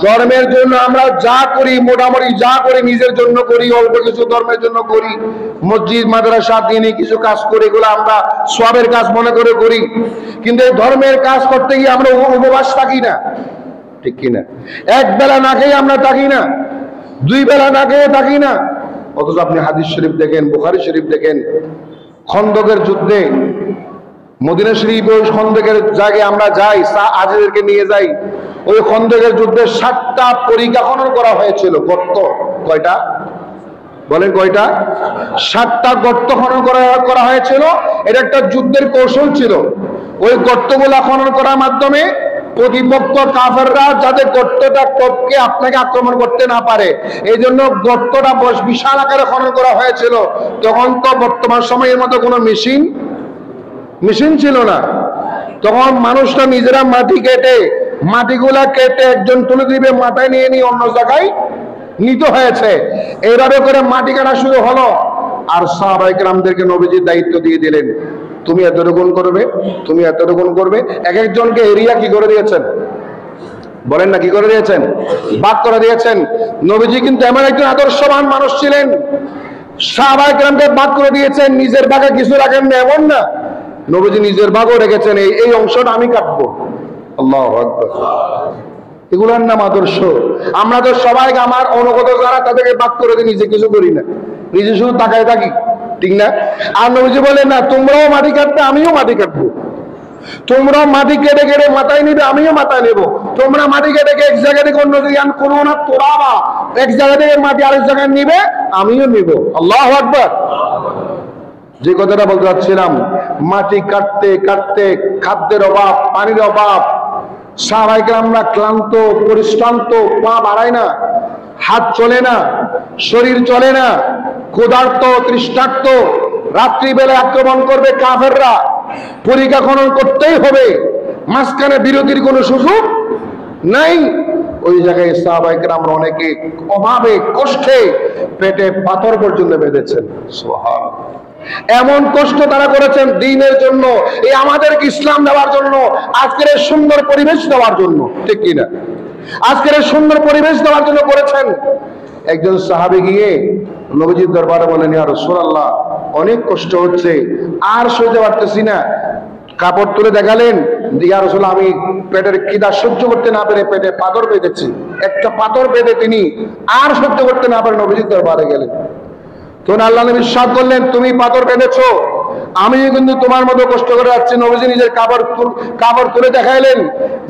ধর্মের জন্য আমরা যা করি, মোটামুটি যা করি নিজের জন্য করি, অল্প কিছু ধর্মের জন্য করি, মসজিদ মাদ্রাসা দিনে কিছু কাজ করি, এগুলো আমরা সওয়াবের কাজ মনে করে করি। কিন্তু এই ধর্মের কাজ করতে গিয়ে আমরা উপবাস থাকি না, ঠিক কিনা? এক বেলা না খেয়ে আমরা থাকি না, দুই বেলা না খেয়ে থাকি না। অথচ আপনি হাদিস শরীফ দেখেন, বুখারী শরীফ দেখেন, খন্দকের যুদ্ধে মদিনা শরীফ ওই খন্দকের জায়গায় আমরা যাই, আজিদেরকে নিয়ে যাই। ওই খন্দকের যুদ্ধে 7টা পরিখা খনন করা হয়েছিল। গর্ত কয়টা বলেন? কয়টা? 7টা গর্ত খনন করা হয়েছিল। এটা একটা যুদ্ধের কৌশল ছিল। ওই গর্তগুলা খনন করার মাধ্যমে প্রতিপক্ষ কাফেররা যাতে গর্তটা টপকে আপনাকে আক্রমণ করতে না পারে, এই জন্য গর্তটা বিশাল আকারে খনন করা হয়েছিল। তখন তো বর্তমান সময়ের মতো কোনো মেশিন ছিল না। তখন মানুষরা নিজেরা মাটিগুলা কেটে একজন তুলে দিবে, মাথায় নিয়ে অন্য জায়গায় নিতে হয়েছে। এইভাবে করে মাটি কাটা শুরু হলো। আর সাহাবায়ে কেরামদেরকে নবীজি দায়িত্ব দিয়ে দিলেন, তুমি এতটুকুন করবে, তুমি এতটুকুন করবে। এক একজনকে এরিয়া কি করে দিয়েছেন বলেন না? কি করে দিয়েছেন? ভাগ করে দিয়েছেন। নবীজি কিন্তু এমন একজন আদর্শবান মানুষ ছিলেন, সাহাবায়ে কেরামকে ভাগ করে দিয়েছেন, নিজের ভাগে কিছু রাখেন না এমন না। নবীজি নিজের ভাগও রেখেছেন, এই অংশটা আমি কাটবো। আল্লাহু আকবার। এগুলোর নাম আদর্শ। আমরা তো সবাই আমার অনুগত যারা তাদেরকে ভাগ করে দিই, নিজে কিছু করি না, নিজে শুধু তাকায় থাকি, ঠিক না? আর নবীজি বলেন না, তোমরাও মাটি কাটবে, আমিও মাটি কাটবো। তোমরাও মাটি কেটে কেটে মাথায় নিবে, আমিও মাথায় নেবো। তোমরা মাটি কেটে এক জায়গা থেকে অন্য জায়গায় করবো না, তোরাবা এক জায়গা থেকে মাটি আরেক জায়গায় নিবে, আমিও নিব। আল্লাহু আকবার। যে কথাটা বলতে চাচ্ছিলাম, মাটি কাটতে কাটতে খাদ্যের অভাব, পানির অভাব, সাহাবায়ে কেরামরা ক্লান্ত, পরিশ্রান্ত, পা বাড়ায় না, হাত চলে না, শরীর চলে না, ক্ষুধার্ত, তৃষ্ণার্ত। রাত্রিবেলা আক্রমণ করবে কাফেররা, পরিখা খনন করতেই হবে, মাঝখানে বিরতির কোনো সুযোগ নাই। ওই জায়গায় সাহাবায়ে কেরামরা অনেকে অভাবে কষ্টে পেটে পাথর পর্যন্ত বেঁধেছেন। সুবহানাল্লাহ। এমন কষ্ট তারা করেছেন দ্বীনের জন্য, এই আমাদেরকে ইসলাম দেওয়ার জন্য, আজকের এই সুন্দর পরিবেশ দেওয়ার জন্য, ঠিক কিনা? আজকের এই সুন্দর পরিবেশ দেওয়ার জন্য করেছেন। একজন সাহাবী গিয়ে নবীজির দরবারে বলেন, ইয়া রাসূলুল্লাহ, অনেক কষ্ট হচ্ছে, আর সইতে পারতেছি না। কাপড় তুলে দেখালেন, ইয়া রাসূলুল্লাহ, আমি পেটের খিদা সহ্য করতে না পেরে পেটে পাথর বেঁধেছি। একটা পাথর বেঁধে তিনি আর সহ্য করতে না পারে নবীজির দরবারে গেলেন। তখন আল্লাহ নবী ইরশাদ করলেন, তুমি পাথর বেঁধেছো, আমি কিন্তু তোমার মতো কষ্ট করে যাচ্ছি। নবীজি নিজের কাপড় তুলে দেখাইলেন।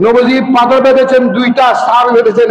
নবীজি পাথর বেঁধেছেন 2টা, সাহাবী বেঁধেছেন